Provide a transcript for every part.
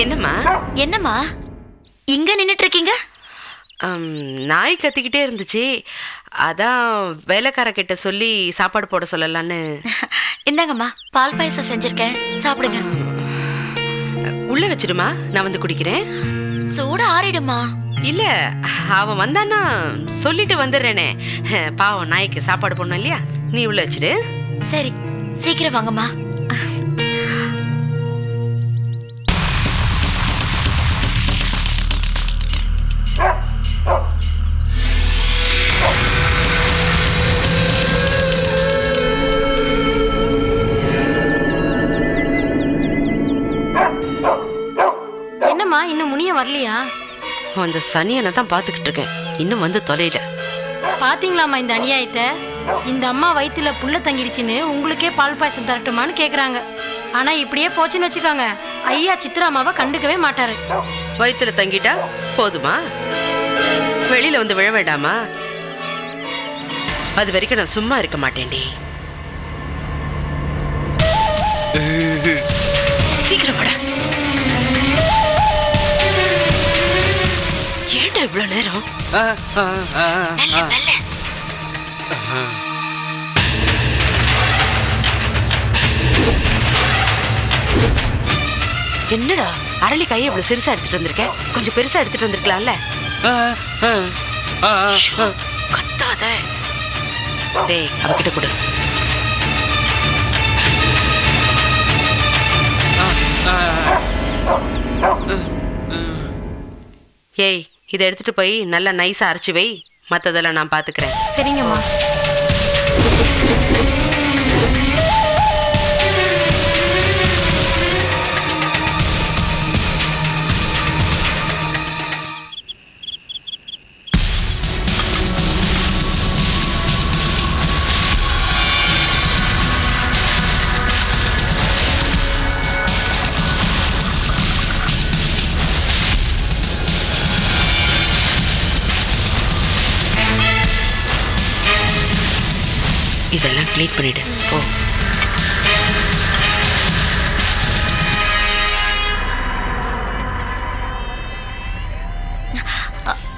என்னம்மா என்னம்மா இங்க நின்னுட்டு இருக்கீங்க? நாய் கத்திக்கிட்டே இருந்துச்சு, அதான் வேலைக்கார கிட்ட சொல்லி சாப்பாடு போட சொல்லலான்னு. இந்தாங்கம்மா, பால் பாயசம் செஞ்சிருக்கேன், சாப்பிடுங்க. உள்ள வச்சிடுமா, நான் வந்து குடிக்கிறேன். சூட ஆறிடுமா? இல்ல, அவன் வந்தானா சொல்லிட்டு வந்துடுறேனே. பாவம், நாய்க்கு சாப்பாடு போடணும் இல்லையா, நீ உள்ள வச்சிடு. சரி, சீக்கிரம் வாங்கம்மா. என்னம்மா இன்னும் முனிய வரலையா? அந்த சனியனை தான் பாத்துக்கிட்டு இருக்கேன், இன்னும் வந்து தொலைல. பாத்தீங்களாமா இந்த அநியாயத்தை? இந்த அம்மா வயிற்றுல புள்ள தங்கிடுச்சின்னு உங்களுக்கே பால் பாயசம் தரட்டுமான்னு கேக்குறாங்க. ஆனா இப்படியே போச்சுன்னு வச்சுக்காங்க, ஐயா சித்ராமாவை கண்டுக்கவே மாட்டாரு. வயிற்றுல தங்கிட்டா போதுமா, வெளியில வந்து விழ வேண்டாமா? அது வரைக்கும் நான் சும்மா இருக்க மாட்டேன்டி. சீக்கிரம் வாடா. ஏன்டா இவ்வளவு நேரம்? மெல்ல மெல்ல. என்னடா அரளி கையை இவ்வளவு சிறுசா எடுத்துட்டு வந்திருக்க, கொஞ்சம் பெருசா எடுத்துட்டு வந்திருக்கலாம்ல. கத்தாத. டேய், அவகிட்ட கொடு. ஏய், இதை எடுத்துட்டு போய் நல்லா நைஸா அரைச்சு வை, மத்ததெல்லாம் நான் பாத்துக்கிறேன். சரிங்கம்மா. இதெல்லாம் க்ளீன் பண்ணிடு போ.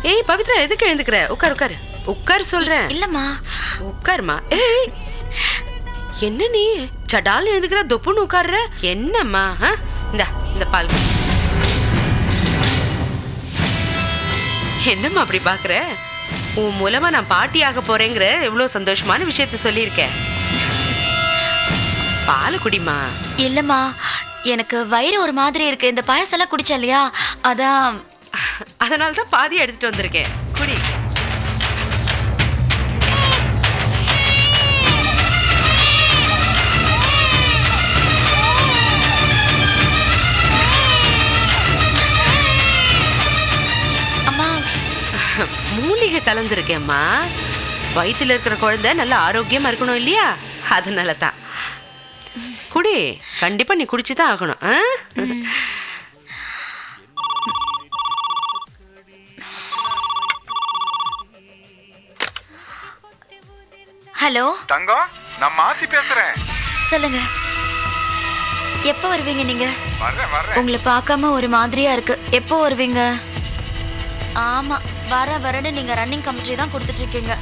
ஏய் பவித்ரா, எதுக்கு எழுந்துக்கிற? உட்கார் உட்கார் உட்கார் சொல்றேன். இல்லம்மா. உட்காருமா. ஏய், என்ன நீ சடால் எழுந்துக்கிற, தொப்புன்னு உட்கார்ற? என்னம்மா? இந்த பால். என்னம்மா அப்படி பாக்குற? உன் மூலமா நான் பாட்டியாக போறேங்கிற எவ்வளவு சந்தோஷமான விஷயத்த சொல்லியிருக்கேன். பால் குடிமா. இல்லம்மா, எனக்கு வயிறு ஒரு மாதிரி இருக்கு, இந்த பாயசம் எல்லாம் குடிச்சா இல்லையா, அதான். அதனாலதான் பாதியை எடுத்துட்டு வந்திருக்கேன், குடி. மூலிகை கலந்துருக்கேம்மா. வயிற்றுல இருக்கிற குழந்தை நல்லா ஆரோக்கியமா இருக்கணும் இல்லையா, அதனால தான். குடி, கண்டிப்பா நீ குடிச்சுதான் ஆகணும். ஹலோ தங்கம், நான் மாசி பேசுறேன். சொல்லுங்க, எப்போ வருவீங்க நீங்க? வர்றேன். உங்களை பார்க்காம ஒரு மாதிரியா இருக்கு, எப்போ வருவீங்க? ஆமா, வரேன்னு நீங்க ரன்னிங் கமிட்டி தான் கொடுத்துட்டு இருக்கீங்க.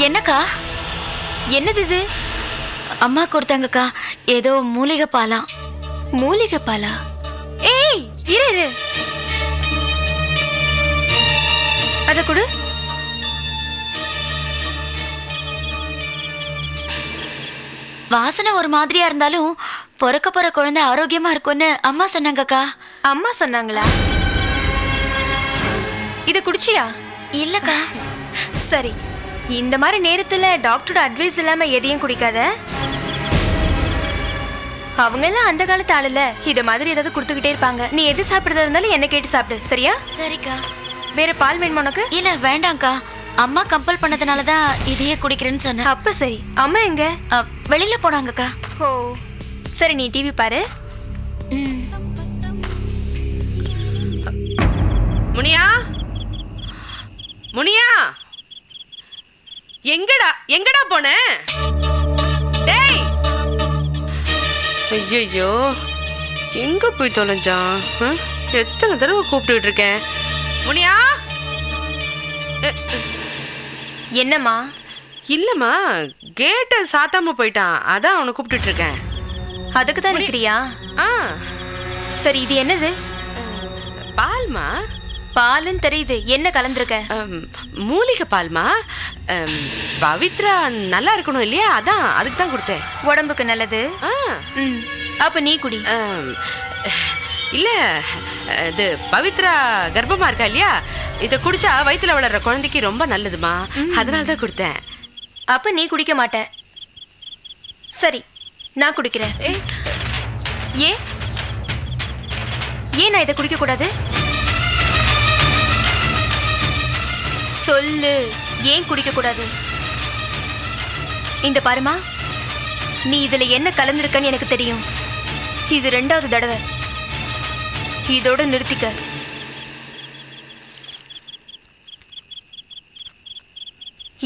என்னக்கா? என்னது இது? அம்மா கொடுத்தாங்கக்கா, ஏதோ மூலிகை பாலாம். மூலிகை பாலா? ஏய் இரு இரு, அத கொடு. வாசனை ஒரு மாதிரியா இருந்தாலும் பிறக்க போற குழந்தை ஆரோக்கியமா இருக்கும்னு அம்மா சொன்னாங்கக்கா. அம்மா சொன்னாங்களா? இத குடிச்சியா? இல்லக்கா. சரி, இந்த மாதிரி நேரத்துல டாக்டரோட அட்வைஸ் இல்லாம எதையும் குடிக்காத. அவங்க எல்லாம் அந்த காலத்து ஆளுல இத மாதிரி ஏதாவது கொடுத்துக்கிட்டே இருப்பாங்க. நீ எது சாப்பிடுறதா இருந்தாலும் என்ன கேட்டு சாப்பிடு, சரியா? சரிக்கா. வேற பால் வேணுமா உனக்கு? இல்ல வேண்டாம்க்கா, அம்மா கம்பல் பண்ணதுனால தான் இதையே குடிக்கிறேன்னு சொன்னேன். அப்ப சரி. அம்மா எங்க? வெளியில போனாங்கக்கா. ஓ சரி, நீ டிவி பாரு. ம். முனியா, முனியா, எங்கடா எங்கடா போன? டேய், ஐயோ, எங்க போய் தொலைஞ்சான்? எத்தனை தடவை கூப்பிட்டுட்டு இருக்கேன். முனியா. என்னம்மா? இல்லம்மா, கேட்டை சாத்தாம போயிட்டான், அதான் அவனை கூப்பிட்டுட்டு இருக்கேன். அதுக்கு தான் நிக்கிறியா? ஆ சரி, இது என்னது? பால்மா. பாலுன்னு தெரியுது, என்ன கலந்துருக்க? மூலிகை பால்மா. பவித்ரா நல்லா இருக்கணும் இல்லையா, அதான் அதுக்கு தான் கொடுத்தேன். உடம்புக்கு நல்லது. ம், அப்ப நீ குடி. இல்ல, இது பவித்ரா கர்ப்பமா இருக்கா இல்லையா, இதை குடிச்சா வயித்துல வளர்ற குழந்தைக்கு ரொம்ப நல்லதுமா, அதனால தான் கொடுத்தேன். அப்ப நீ குடிக்க மாட்ட. சரி, நான் குடிக்கிறேன். ஏன் ஏன் நான் இதை குடிக்க கூடாது? சொல்லு, ஏன் குடிக்க கூடாது? இந்த பாருமா, நீ இதுல என்ன கலந்துருக்கன்னு எனக்கு தெரியும். இது 2வது தடவை. இதோட நிறுத்திக்க.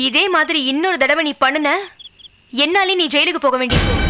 இதே மாதிரி இன்னொரு தடவை நீ பண்ணுன, என்னாலே நீ ஜெயிலுக்கு போக வேண்டியிருக்கும்.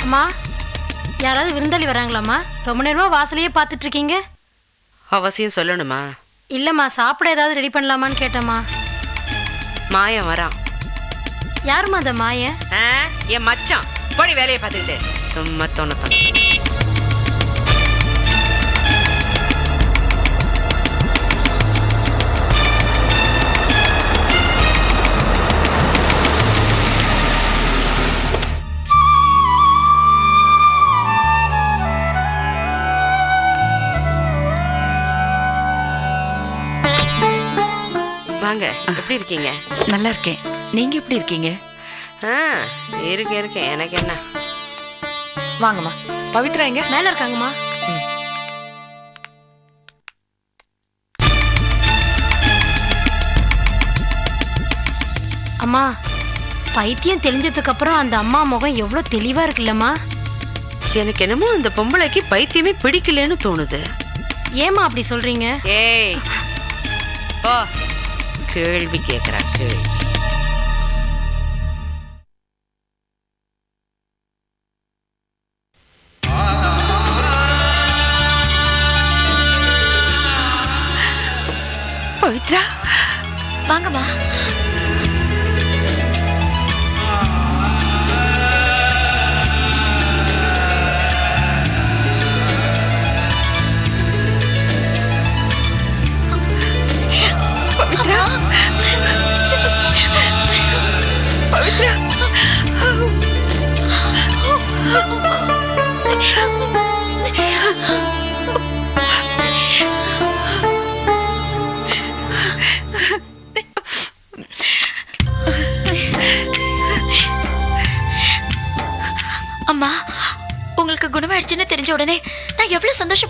அம்மா, யாராவது விருந்தாளி வராங்களாம்மா? ரொம்ப நேரமா வாசலையே பார்த்துட்டு இருக்கீங்க. அவசியம் சொல்லணுமா? இல்லம்மா, சாப்பிட ஏதாவது ரெடி பண்ணலாமான்னு கேட்டம்மா. மாயம் வரான். யாரும்மா அந்த மாயன்? என் மச்சான். போடி வேலையை பார்த்துக்கிட்டு சும்மா தோணத்தோண. வாங்க, எப்படி இருக்கீங்க? நல்லா இருக்கேன். நீங்க எப்படி இருக்கீங்க? இருக்கேன், எனக்கு என்ன. வாங்கம்மா. பவித்ரா எங்க? மேல இருக்காங்கம்மா. அம்மா, பைத்தியம் தெளிஞ்சதுக்கு அப்புறம் அந்த அம்மா முகம் எவ்வளவு தெளிவா இருக்குல்லம்மா. எனக்கு என்னமோ அந்த பொம்பளைக்கு பைத்தியமே பிடிக்கலன்னு தோணுது. ஏம்மா அப்படி சொல்றீங்க? ஏய், ஓ, கேள்வி கேட்கிறா கேள்வி. பவித்ரா, வாங்கம்மா. பவித்ரா, பவித்ரா.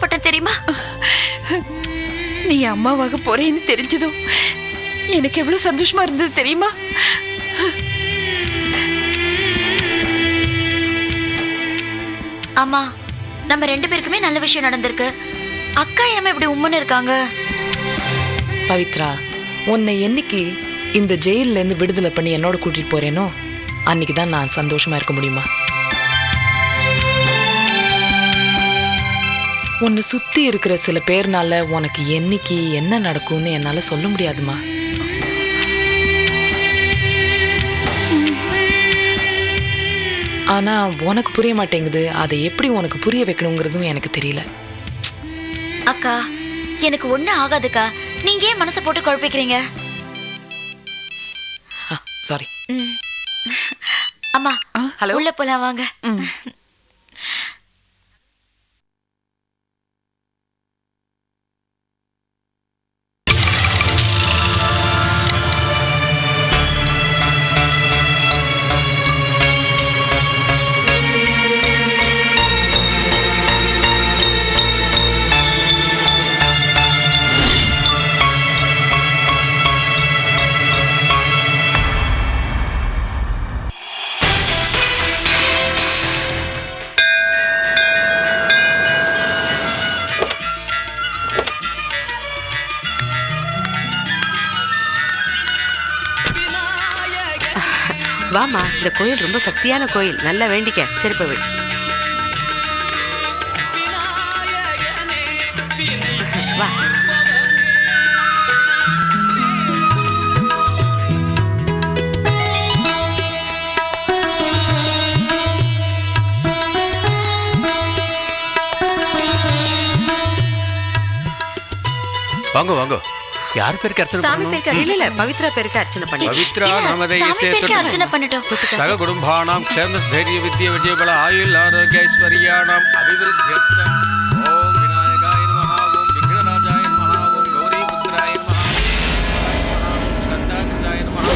சந்தோஷப்பட்டேன் தெரியுமா? நீ அம்மாவாக போறேன்னு தெரிஞ்சதும் எனக்கு எவ்வளவு சந்தோஷமா இருந்தது தெரியுமா? அம்மா, நம்ம 2 பேருக்குமே நல்ல விஷயம் நடந்திருக்கு. அக்கா ஏமா இப்படி உம்முன்னு இருக்காங்க? பவித்ரா, உன்னை என்னைக்கு இந்த ஜெயில்ல இருந்து விடுதலை பண்ணி என்னோட கூட்டிட்டு போறேனோ அன்னைக்கு தான் நான் சந்தோஷமா இருக்க முடியுமா? உன்னை சுத்தி இருக்கிற சில பேர்னால உனக்கு என்னைக்கு என்ன நடக்கும்னு என்னால சொல்ல முடியாதுமா. ஆனா உனக்கு புரிய மாட்டேங்குது. அதை எப்படி உனக்கு புரிய வைக்கணுங்கிறதும் எனக்கு தெரியல. அக்கா, எனக்கு ஒண்ணும் ஆகாதுக்கா. நீங்க ஏன் மனசை போட்டு குழப்பிக்கிறீங்க? சாரி. அம்மா, ஹலோ, உள்ள போலாம் வாங்க. வாமா, இந்த கோயில் ரொம்ப சக்தியான கோயில், நல்லா வேண்டிக்க. சரி போய் வா. வாங்க வாங்க. யார் பேருக்கு அர்ச்சனை சாமி பண்ணணும்? பேருக்கு இல்ல இல்ல, பவித்ரா பேருக்கு அர்ச்சனை பண்ணி. பவித்ரா இல்ல, நமதேய சாமி பேருக்கு அர்ச்சனை பண்ணிட்டோம். சக குடும்பானாம் க்ஷேம தைரிய வித்ய விஜயபல ஆயுள் ஆரோக்கிய ஐஸ்வர்யானாம் அபிவிருத்தியர்த்தம். ஓம் விநாயகாய நமஹ, ஓம் விக்னராஜாய நமஹ, ஓம் கௌரிபுத்ராய நமஹ, ஓம் சந்தாகிருதாய நமஹ,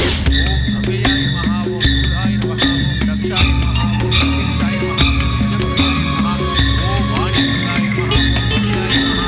ஓம் அபயாய நமஹ, ஓம் பூதாய நமஹ, ஓம் ரக்ஷாய நமஹ, ஓம் பிரதிஷ்டாய நமஹ, ஜபுதாய நமஹ, ஓம் வாணிபுதாய நமஹ, ஓம் அபியாய நமஹ,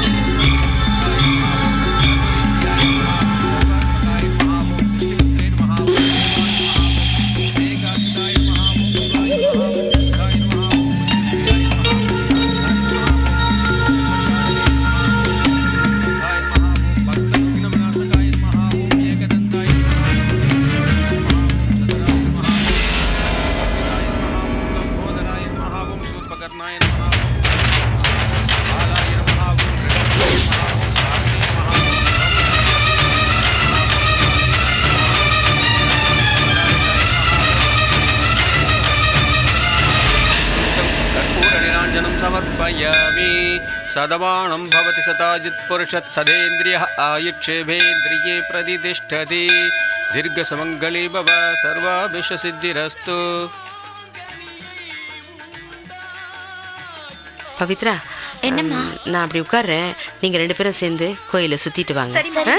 समर्पयामि सदमानं भवति सताजित् पुरुषत् सदेन्द्रियः आयुक्षेभेन्द्रिये प्रतिष्ठति दीर्घसमङ्गली भव सर्वाभिष्टसिद्धिरस्तु. பவித்ரா, என்னம்மா? நான் அப்படி உட்கார்றேன், நீங்க 2 பேரும் சேர்ந்து கோயிலை சுத்திட்டு வாங்க. சரி.